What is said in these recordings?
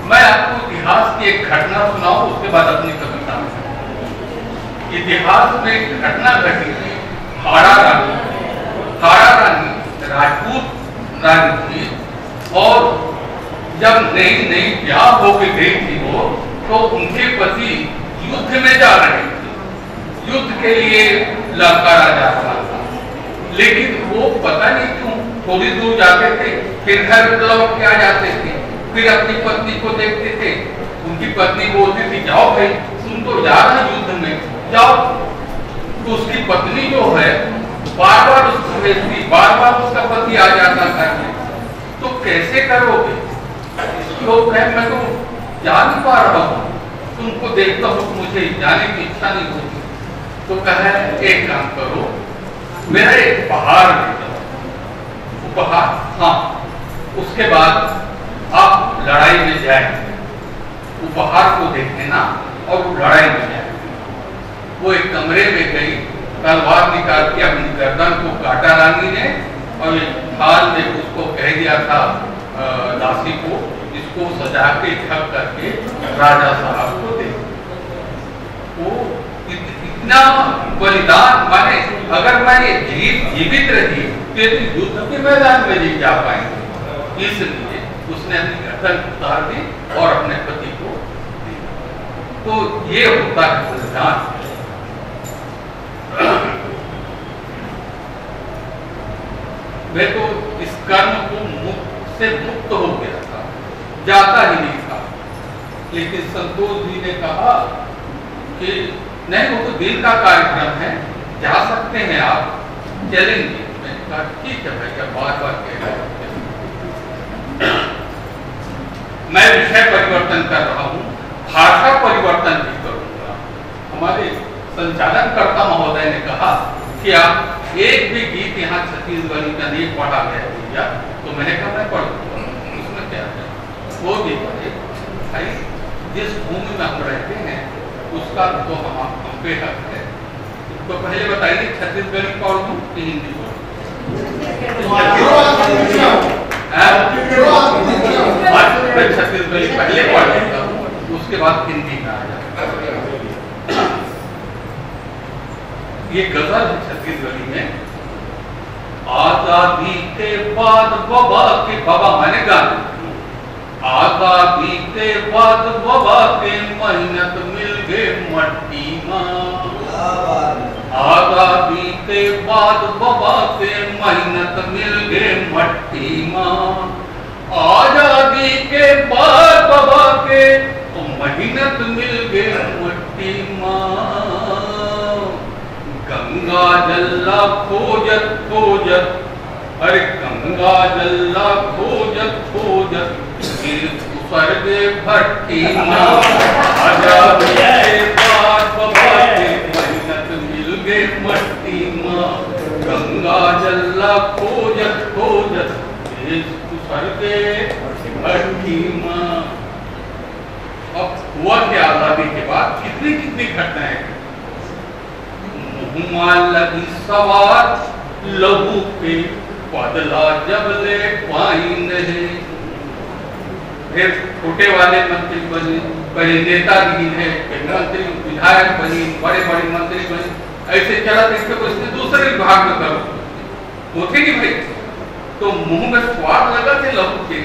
मैं आपको इतिहास की एक घटना सुनाऊं, उसके बाद अपनी कविता में। इतिहास में एक घटना घटी थी। हाड़ा रानी राजपूत रानी थी, और जब नई नई ब्याह होके गई थी वो, तो उनके पति युद्ध में जा रहे थे। युद्ध के लिए ललकारा जा रहा था, लेकिन वो पता नहीं क्यों थोड़ी दूर जाते थे, फिर घर लौट के आ जाते थे, फिर अपनी पत्नी को देखते थे। उनकी पत्नी बोलती थी, जाओ भाई, तुम तो जा रहे युद्ध में, जाओ। तो उसकी पत्नी जो है बार बार उसको भेजती, बार बार उसका पति आ जाता घर में। तो कैसे करोगे? लोग कहे, मैं तो जा नहीं पा रहा हूँ, तुमको देखता हूँ, मुझे जाने की इच्छा नहीं होती। तो कहे, एक काम करो, मेरा एक उपहार दे दो। उपहार? हाँ। उसके बाद आप लड़ाई में जाए, उपहार को देख लेना और लड़ाई में जाए। वो एक कमरे में गई, तलवार निकाल के अपनी गर्दन को काटा रानी ने, और एक थाल में उसको कह दिया था दासी को, इसको सजा के ढक करके राजा साहब को दे। वो इतना बलिदान, माने अगर मैं ये जीवित रही तो युद्ध के मैदान में नहीं जा पाएंगे, इसलिए उसने अपनी गर्दन उतार दी और अपने पति को दी। तो ये होता है बलिदान। मैं तो इस कर्म को से मुक्त हो गया था, जाता ही नहीं था। लेकिन संतोष जी ने कहा कि नहीं, वो तो दिन का कार्यक्रम है, जा सकते हैं आप, चलेंगे। मैंने कहा ठीक है भाई, क्या बार बार कह रहे हैं। मैं विषय परिवर्तन कर रहा हूँ, भाषा परिवर्तन भी करूंगा। हमारे संचालनकर्ता महोदय ने कहा कि आप एक भी गीत यहाँ छत्तीसगढ़ी का नहीं पढ़ा गया भैया, तो मैंने कहा मैं पढ़ दूंगा, उसमें क्या है। वो भी पढ़े भाई, जिस भूमि में हम रहते हैं उसका तो हम पे हक है। तो पहले बताइए, छत्तीसगढ़ी पढ़ दूं कि हिंदी पढ़ दूं? मैं छत्तीसगढ़ी पहले पढ़ लेता हूँ, उसके बाद हिंदी में आ जाता। ये गजल है छत्तीसगढ़ी में। आजादी के बाद बाबा के, बाबा माने गाने, आजादी के बाद बाबा के मेहनत मिल गए मट्टी माँ। आजादी के बाद बाबा के मेहनत मिल गए मट्टी माँ। आजादी के बाद बाबा के मेहनत मिल गए मट्टी माँ। गंगा जल्ला खोजत खोजत, अरे गंगा जल्ला खोजत खोजत, स्वर्गे भट्टी माँ। आजादी के बाद बाबा के मेहनत मिल गए मट्टी माँ। गंगा जल्ला खोजत खोजत, स्वर्गे भट्टी माँ। अब हुआ क्या आजादी के बाद? कितनी कितनी घटनाएं। मुँह लगी सवार लहू पे, बदला जब ले पाई नहीं। फिर छोटे वाले मंत्री बने, पहले नेतागिरी है, फिर मंत्री विधायक बनी, बड़े बड़े मंत्री बने, ऐसे चला। इसके दूसरे विभाग में करो होते नहीं भाई। तो मुंह में स्वाद लगा थे लहू के,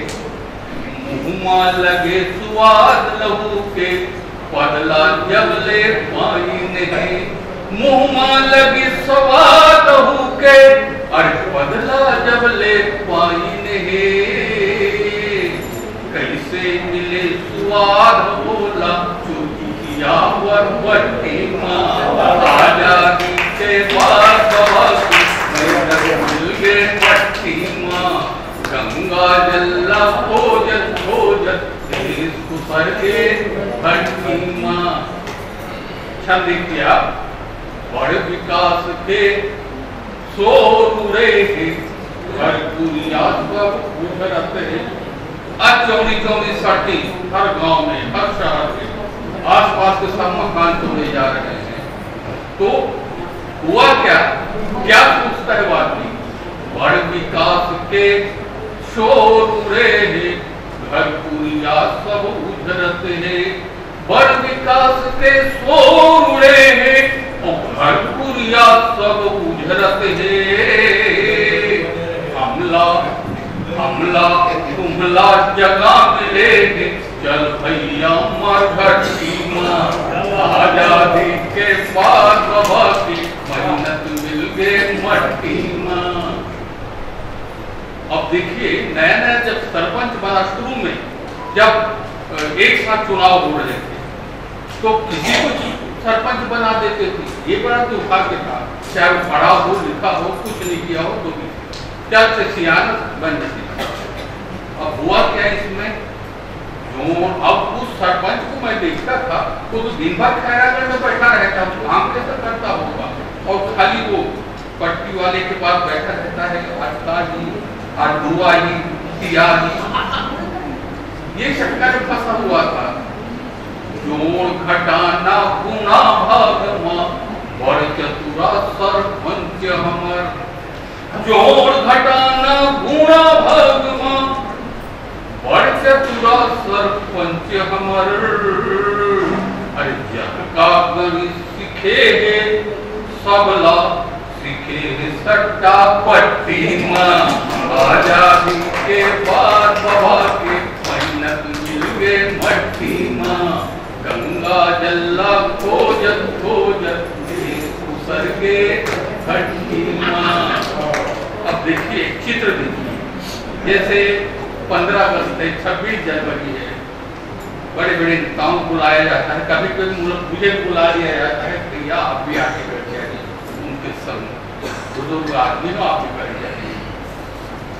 मुँह लगे स्वाद लहू के, बदला जब ले पाई नहीं। मुँह लगी स्वाद लहू के, अरे बदला जब ले पाई नहीं। कैसे मिले स्वाद बोला चुटिया वर बट्टी माँ। आजादी के बाद बाबा की मिल गए मट्टी माँ। गंगा जल्ला खोजत खोजत, स्वर्गे भट्टी माँ। छंद किया, बड़े विकास के सोरे हर दुनिया सब उभरत है। आज चौड़ी चौड़ी सड़कें हर गांव में, हर शहर में, आसपास के सब मकान तोड़े जा रहे हैं। तो हुआ क्या? क्या सोचता है आदमी? बड़ विकास के शोर रे, घर पुरिया सब उधरत है, बड़ विकास के शोर उड़े हैं, और भरपूरिया सब उझरत है। हमला हमला तुम्हला जगा मिलेगी, चल भैया मरघटी माँ, आजादी के बाद बाबा की मेहनत मिल गए मट्टी माँ। अब देखिए नया नया जब सरपंच बना, शुरू में जब एक साथ चुनाव हो रहे थे तो किसी को सरपंच बना देते थे, ये बड़ा दुर्भाग्य था। चाहे वो पढ़ा हो लिखा हो कुछ नहीं किया हो तो भी क्या से सियानत बन जाती थी। अब हुआ क्या इसमें, जो अब उस सरपंच को मैं देखता था तो दिन भर खैरागढ़ में बैठा रहता, काम कैसे करता होगा, और खाली वो पट्टी वाले के पास बैठा रहता है, अटका जी अडुआ जी तिया जी, ये चक्कर में फंसा हुआ था। जोड़ घटाना गुना भागमा, बड़ चतुरा सरपंच हमर, जोड़ घटाना गुना भागमा, बड़ चतुरा सरपंच हमर। अरे जग का गणित सीखे है सबला, सीखे है सट्टा पट्टी माँ, आजादी के बाद बाबा के मेहनत मिल गए मट्टी माँ। गंगा जल्ला खोजत खोजत उसर के खट्टी माँ। अब देखिए चित्र देखिए, जैसे 15 अगस्त है, 26 जनवरी है, बड़े बड़े नेताओं को बुलाया जाता है, कभी कभी मुझे बुला लिया जाता है, भैया आप भी आके बैठ जाइए, उनके संग बुजुर्ग आदमी हो आप भी बैठ जाइए।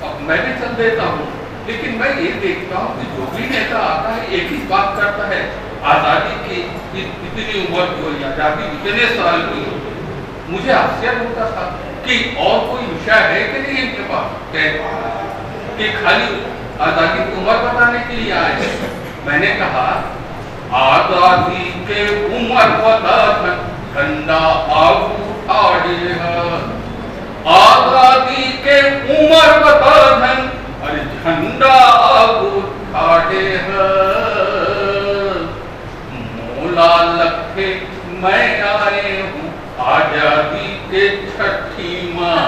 अब मैं भी चल देता हूँ, लेकिन मैं ये देखता हूँ कि जो भी नेता आता है एक ही बात करता है, आजादी की इतनी उम्र की हुई, आजादी इतने साल की हो। मुझे आश्चर्य होता था कि और कोई विषय है कि नहीं इनके पास, कि खाली आजादी की उम्र बताने के लिए आए। मैंने कहा आजादी के उम्र बता ठंडा आग उठाड़े, आजादी के उम्र बता धन, अरे झंडा आग उठाड़े। मोला लखे मैं आए हूँ आजादी के छठी माँ,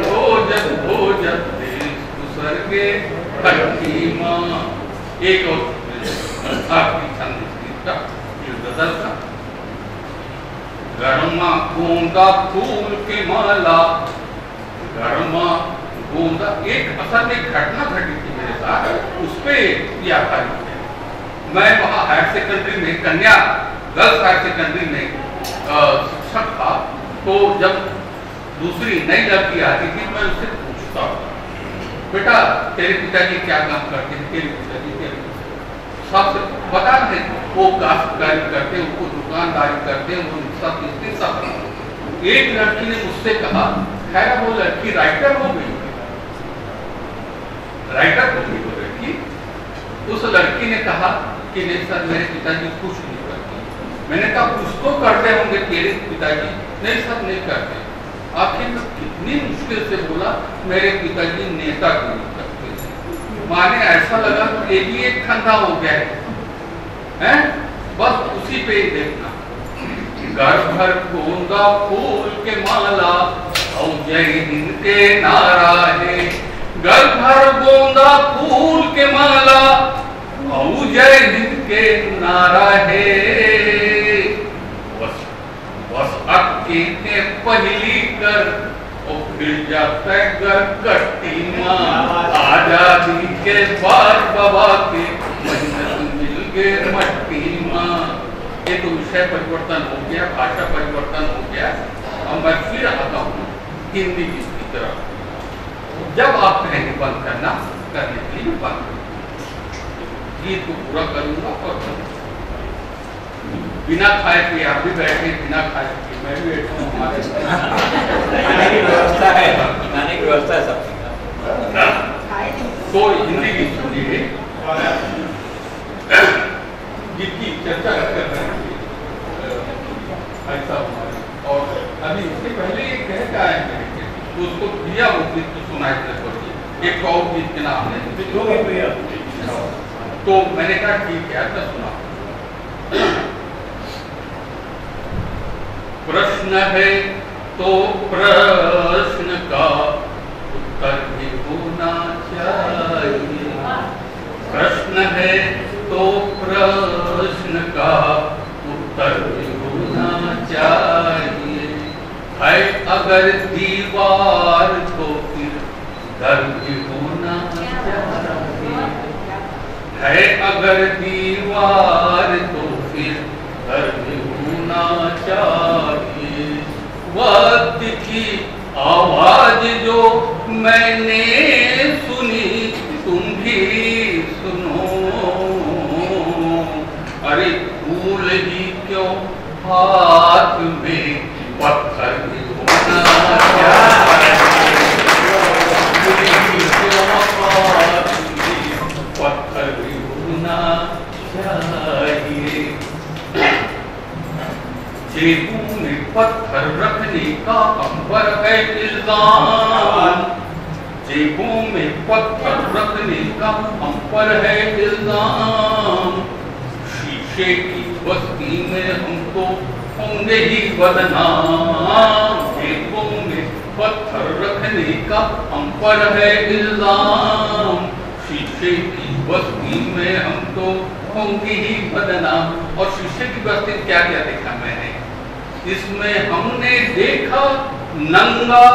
भोजन भोजन स्वर्गे छठी माँ। एक और आखिरी छंद का गजल का, गरमा गोंदा फूल की माला, गरमा गोंदा, एक असल में घटना घटी थी मेरे साथ, उस पे ये आधारित है। मैं वहाँ हायर सेकेंडरी में, कन्या गर्ल्स हायर सेकेंडरी में शिक्षक था, तो जब दूसरी नई लड़की आती थी मैं उससे पूछता, बेटा तेरे पिताजी क्या काम करते हैं, तेरे पिताजी सब बता रहे, वो काश्तकारी करते हैं, वो दुकानदारी करते हैं, वो सब इसके सब। एक लड़की ने मुझसे कहा, खैर वो लड़की राइटर हो गई, राइटर हो गई वो लड़की। उस लड़की ने कहा कि नहीं सर मेरे पिताजी कुछ नहीं करते। मैंने कहा कुछ तो करते होंगे तेरे पिताजी। नहीं सर नहीं करते। आखिर तो कितनी मुश्किल से बोला मेरे पिताजी नेता को नहीं करते थे। माने ऐसा लगा कि ये भी एक धंधा हो गया है? बस उसी पे ही देखना, घर भर गोंदा फूल के माला और जय हिंद के नारा है, घर भर गोंदा फूल के माला और जय हिंद के नारा है। बस अक्की ने पहली कर और फिर जाता घर कट्टी माँ, आजादी के बाद बाबा के मेहनत मिल गए मट्टी माँ। ये तो विषय परिवर्तन हो गया, भाषा परिवर्तन हो गया। अब मैं फिर आता हूँ हिंदी की तरफ। जब आप कहेंगे बंद करना, करने के लिए बंद करूँ, गीत को पूरा करूंगा और बिना खाए पिए आप भी बैठे, बिना खाए पिए मैं भी बैठा हूँ। हमारे खाने की व्यवस्था है, खाने की व्यवस्था है सब। तो हिंदी गीत सुनिए, गीत की चर्चा कर रहे हैं ऐसा हमारे। और अभी इसके पहले एक कह के आए हैं तो उसको दिया वो गीत तो सुनाए थे। एक और गीत के नाम है। तो मैंने कहा ठीक है तो सुना। प्रश्न है तो प्रश्न का उत्तर भी होना चाहिए। प्रश्न है तो प्रश्न का उत्तर भी होना चाहिए। है अगर दीवार तो फिर दर भी होना चाहिए। है अगर दीवार तो फिर दर भी होना चाहिए। वक्त की आवाज जो मैंने सुनी तुम भी सुनो। अरे भूल ही क्यों हाथ में पत्थर भी होना चाहिए। पत्थर भी होना चाहिए। जेबों में पत्थर रखने का हम पर है इल्जाम। जेबों में पत्थर रखने का हम पर है इल्जाम। शीशे की बस्ती में हमको होंगे ही बदनाम। जेबों में पत्थर रखने का हम पर है इल्जाम। शीशे की बस्ती में हम तो होंगे ही बदनाम। और शीशे की बस्ती क्या क्या देखा मैंने, इसमें हमने देखा नंगा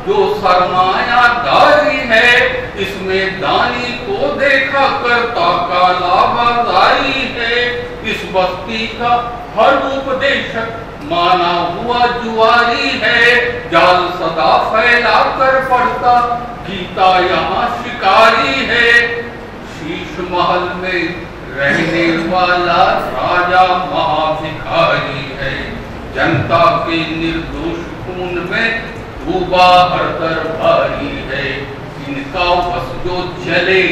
जो सरमायादारी है। इसमें दानी को देखा करता काला बाजारी है। इस बस्ती का हर उपदेशक माना हुआ जुआरी है। जाल सदा फैला कर पढ़ता गीता यहाँ शिकारी है। शीश महल में रहने वाला राजा महाभिखारी है। जनता के निर्दोष खून में डूबा हर दरबारी है। इनका बस जो चले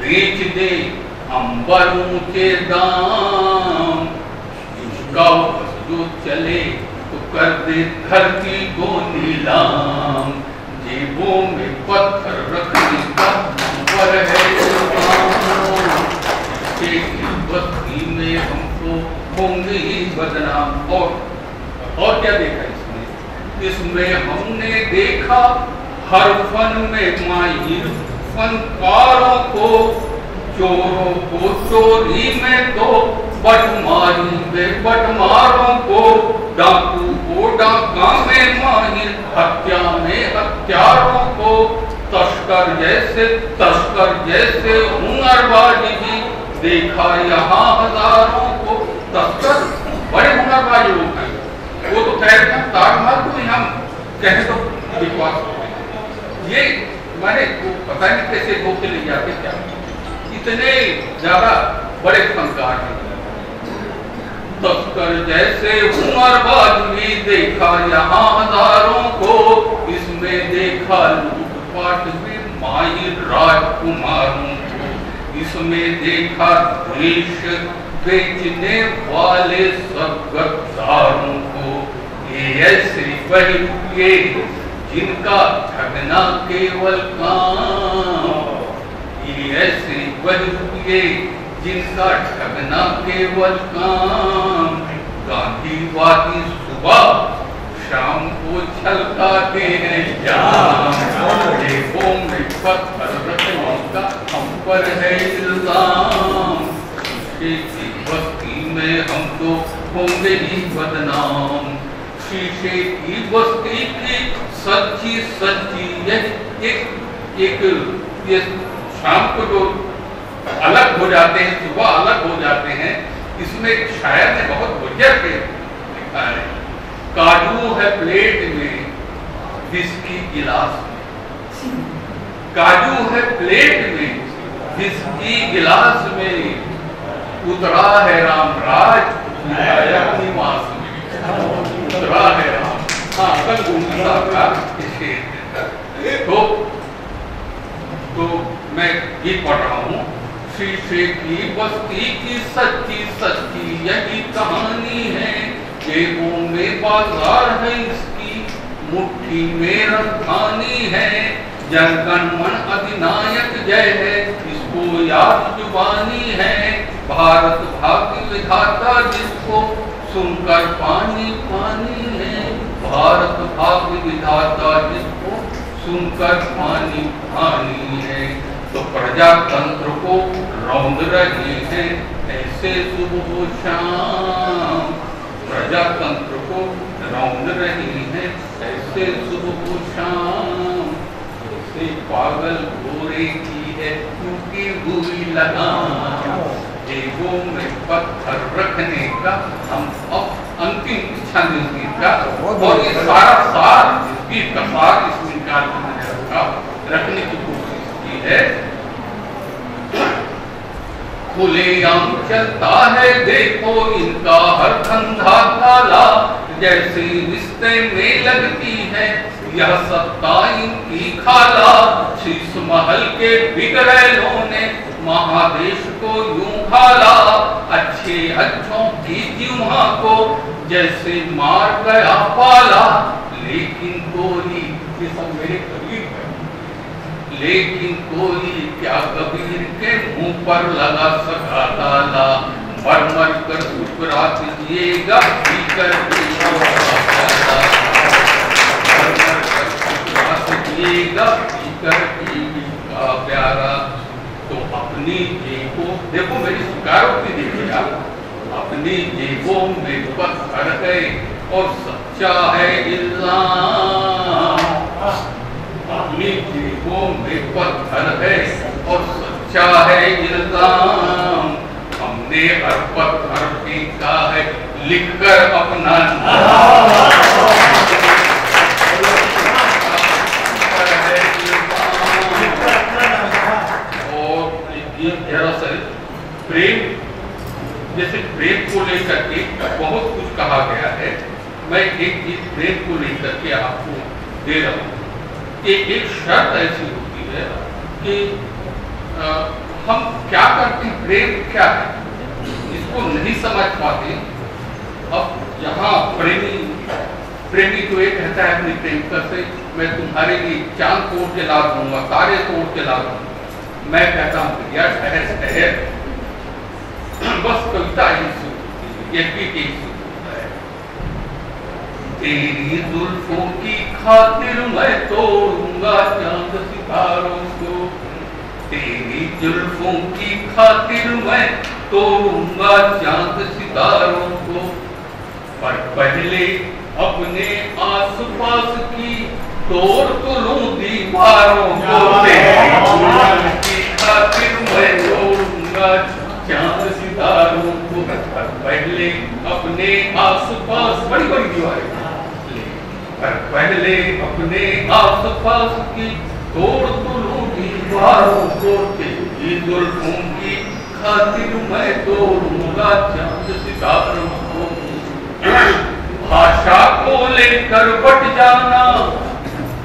बेच दे अंबर ऊंचे दाम। इनका बस जो चले तो कर दे धरती को नीलाम। जेबों में पत्थर रखने का अंबर है बस्ती में हमको होंगे ही बदनाम। और क्या देखा इसमें, इसमें हमने देखा हर फन में माहिर फनकारों को। चोरों को चोरी में तो बटमारी में बटमारों को। डाकू को डाका में माहिर हत्या में हत्यारों को। तस्कर जैसे हुनरबाज भी देखा यहाँ हजारों को। तस्कर बड़े हुनरबाज लोग हैं। वो तो खैर ताजमहल को हम कहें तो विश्वास होते। ये मैंने पता नहीं कैसे धोखे ले जाते क्या, इतने ज्यादा बड़े फनकार हैं। तस्कर जैसे हुनरबाज भी देखा यहाँ हजारों को। इसमें देखा लूटपाट में माहिर राजकुमारों को। इसमें देखा देश बेचने वाले सब गद्दारों को। ये ऐसे बहिए जिनका ठगना केवल काम। ये ऐसे बहिए जिनका ठगना केवल काम। गांधीवादी सुबह शाम को छलकाते हैं जाम। जेबों में पत्थर रखने का हम पर है इल्जाम। शीशे की बस्ती में हम तो होंगे ही बदनाम। शीशे की बस्ती की सच्ची ये शाम को जो अलग हो जाते हैं, सुबह अलग हो जाते हैं। इसमें शायर ने बहुत बढ़िया से लिखा है। काजू है प्लेट में विस्की गिलास में। काजू है प्लेट में विस्की गिलास में। उतरा है राम राज निवास में। उतरा है राम। हाँ का तो मैं गीत पढ़ रहा हूँ। शीशे की बस्ती की सच्ची यही कहानी है। जेबों में बाजार है इसकी, मुट्ठी में राजधानी है। जनगण मन अधिनायक जय है, इसको याद जुबानी है। भारत भाग्य विधाता जिसको सुनकर पानी पानी है। भारत भाग्य विधाता जिसको सुनकर पानी पानी है। तो प्रजातंत्र को रौंद रहे हैं ऐसे सुबह शाम। प्रजातंत्र को रौंद रहे हैं ऐसे सुबह शाम। ऐसे पागल गोरे की है टूटी हुई लगाम। जेबों में पत्थर रखने का हम अब अंतिम इच्छा नहीं का, और ये सारा सार गीत का सार इसमें निकाल रखने की कोशिश की है। खुलेआम चलता है देखो इनका हर धंधा काला। जैसे रिश्ते में लगती है यह सत्ता इनकी खाला। शीश महल के बिगड़ैलों ने महादेश को यूं खाला। अच्छे अच्छों की जिह्वा को जैसे मार गया पाला। लेकिन कोई, ये सब मेरे कबीर है, लेकिन कोई क्या कबीर के मुंह पर लगा सका ताला। मर मर कर ठुकरा दीजिएगा पीकर का प्यारा। तो अपनी जेबों, देखो मेरी स्वीकारोक्ति देखिए आप, अपनी जेबों में पत्थर है और सच्चा है इल्जाम। अपनी जेबों में पत्थर है और सच्चा है इल्जाम। हमने हर पत्थर फेंका है लिखकर अपना नाम। दरअसल प्रेम, जैसे प्रेम को लेकर के बहुत कुछ कहा गया है। मैं एक चीज प्रेम को लेकर के आपको दे रहा हूँ कि एक शर्त ऐसी होती है कि हम क्या करते हैं, प्रेम क्या है इसको नहीं समझ पाते। अब यहाँ प्रेमी तो ये कहता है अपनी प्रेमिका से, मैं तुम्हारे लिए चांद तोड़ के ला दूंगा, तारे तोड़ के ला दूंगा। मैं कहता हूँ यार ठहर ठहर, बस कविता ही तेरी जुल्फों की खातिर मैं तोड़ूंगा चांद सितारों को। तेरी जुल्फों की खातिर मैं तोड़ूंगा चांद सितारों को। पर पहले अपने आस पास की तोड़ तो लूं दीवारों को। तेरी खातिर मैं तोड़ूंगा चांद सितारों को। पहले अपने आसपास, बड़ी बड़ी दीवारें, पर पहले अपने आसपास की तोड़ तो लूं दीवारों को। तेरी जुल्फों की खातिर मैं तोड़ूंगा चांद सितारों को। भाषा को लेकर बट जाना,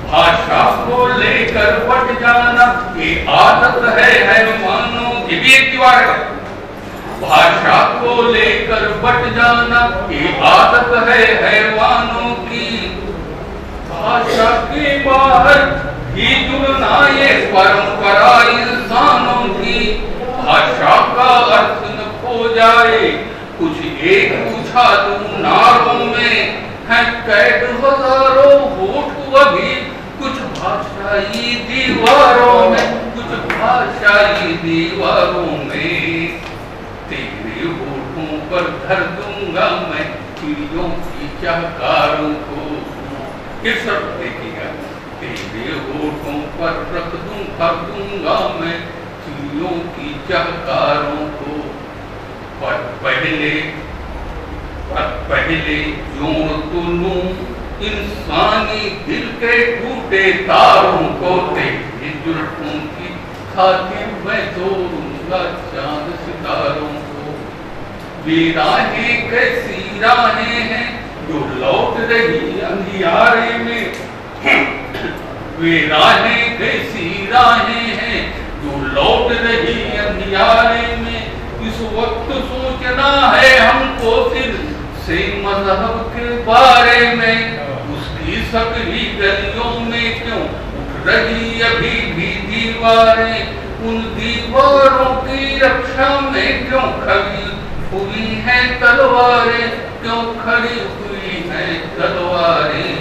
भाषा को लेकर बट जाना ये आदत है हैवानों की। भी एक दीवार है। भाषा को लेकर बट जाना ये आदत है हैवानों की। भाषा के बाहर ही जुड़ना ये परंपरा इंसानों की। भाषा का अर्थ न खो जाए कुछ एक पूछा दूं नारों में है कैद हजारों होठ अभी कुछ भाषाई दीवारों में, कुछ भाषाई दीवारों में। तेरे होठों पर धर दूंगा मैं चिड़ियों की चहकारों को। फिर सब देखिएगा, तेरे होठों पर रख दूंगा मैं चिड़ियों की चहकारों को। पर पहले जोड़ तो लूं इंसानी दिल के टूटे तारों को। तेरी जुल्फों की खातिर मैं तोड़ूंगा चांद सितारों को। वे राहें कैसी राहें हैं जो लौट रही अंधियारे में। वे राहें कैसी राहें हैं जो लौट रही अंधियारे में। इस वक्त सोचना है हमको फिर से मजहब के बारे में। उसकी सकरी गलियों में क्यों उठ रही अभी भी दीवारें, उन दीवारों की रक्षा में क्यों खड़ी हुई है तलवारें, क्यों खड़ी हुई है तलवारें।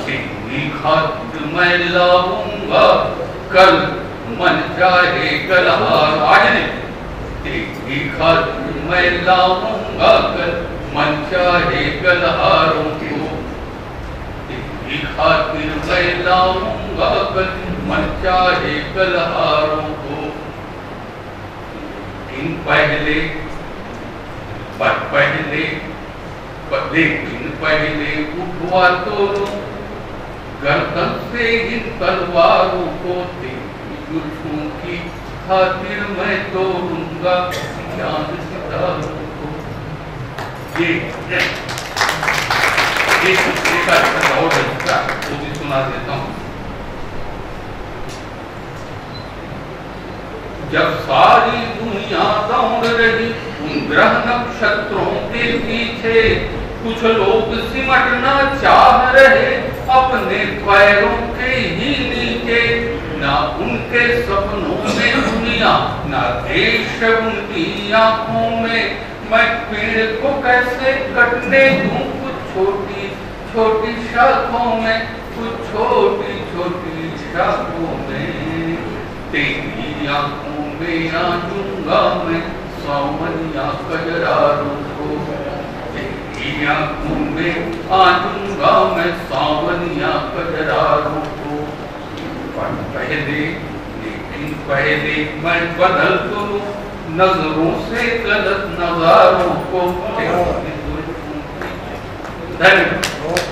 तेरी खातिर मैं लाऊंगा कल मन चाहे गलहार, आज नहीं, तेरी खातिर मैं लाऊंगा कल मन चाहे गलहारों को, तेरी खातिर मैं लाऊंगा कल मन चाहे गलहारों को। दिन पहले लेकिन पहले उठवा तोड़ो गर्दन से इन तलवारों को, तेरी जुल्फों की खातिर मैं तोड़ूंगा चांद सितारों को। ये और वो भी सुना देता हूँ। जब सारी दुनिया दौड़ रही उन ग्रह नक्षत्रों के पीछे, कुछ लोग सिमटना चाह रहे अपने पैरों के ही नीचे, ना उनके सपनों में दुनिया ना देश उनकी आंखों में। मैं पेड़ को कैसे कटने दूं कुछ छोटी छोटी शाखों में, कुछ छोटी छोटी शाखों में। तेरी आंखों में आजूंगा मैं सावनिया कजरारों को, तेरी आंखों में आजूंगा मैं सावनिया कजरारों को। पहले लेकिन पहले मैं बदल दूं नजरों से गलत नजारों को। धन्यवाद।